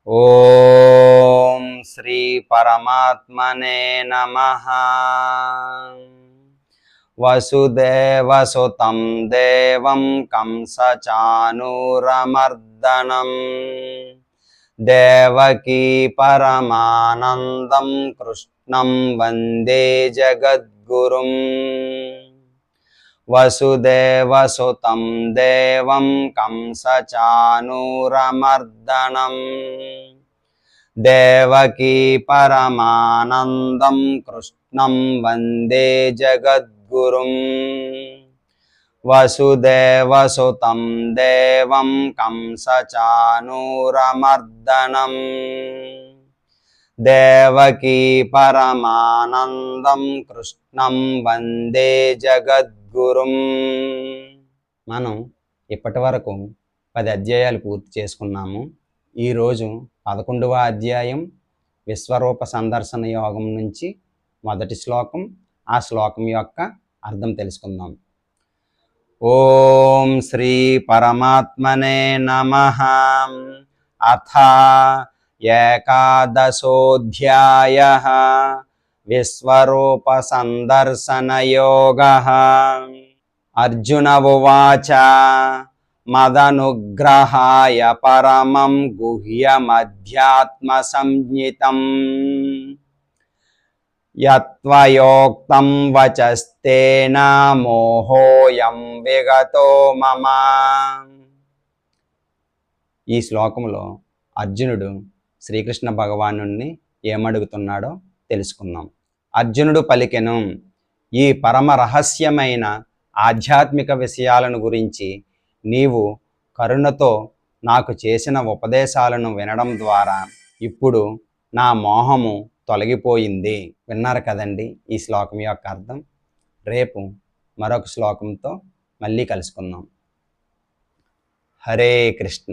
ఓం శ్రీ పరమాత్మనే నమః. వసుదేవసుతం దేవం కంసచానూరమర్దనం దేవకీ పరమానందం కృష్ణం వందే జగద్గురుం. వసుదేవసుతం దేవం కంసచానూరమర్దనం దేవకీ పరమానందం కృష్ణం వందే జగద్గురుం. వసుదేవసుతం దేవం కంసచానూరమర్దనం దేవకీ పరమానందం కృష్ణం వందే జగద్గురుం. మనం ఇప్పటి వరకు 10 అధ్యాయాలు పూర్తి చేసుకున్నాము. ఈరోజు 11వ అధ్యాయం విశ్వరూప సందర్శన యోగం నుంచి మొదటి శ్లోకం, ఆ శ్లోకం యొక్క అర్థం తెలుసుకుందాం. ఓం శ్రీ పరమాత్మనే నమః. అథ ఏకాదశోऽధ్యాయః విశ్వరూప సందర్శన యోగః. అర్జున ఉవాచ మదనుగ్రహాయ పరమం గుహ్యమధ్యాత్మ సంజ్ఞితం యత్వయోక్తం వచస్తేన మోహోయం విగతో మమ. ఈ శ్లోకంలో అర్జునుడు శ్రీకృష్ణ భగవానుణ్ణి ఏమడుగుతున్నాడో తెలుసుకుందాం. అర్జునుడు పలికెను, ఈ పరమ రహస్యమైన ఆధ్యాత్మిక విషయాలను గురించి నీవు కరుణతో నాకు చేసిన ఉపదేశాలను వినడం ద్వారా ఇప్పుడు నా మోహము తొలగిపోయింది. విన్నారు కదండి ఈ శ్లోకం యొక్క అర్థం. రేపు మరొక శ్లోకంతో మళ్ళీ కలుసుకుందాం. హరే కృష్ణ.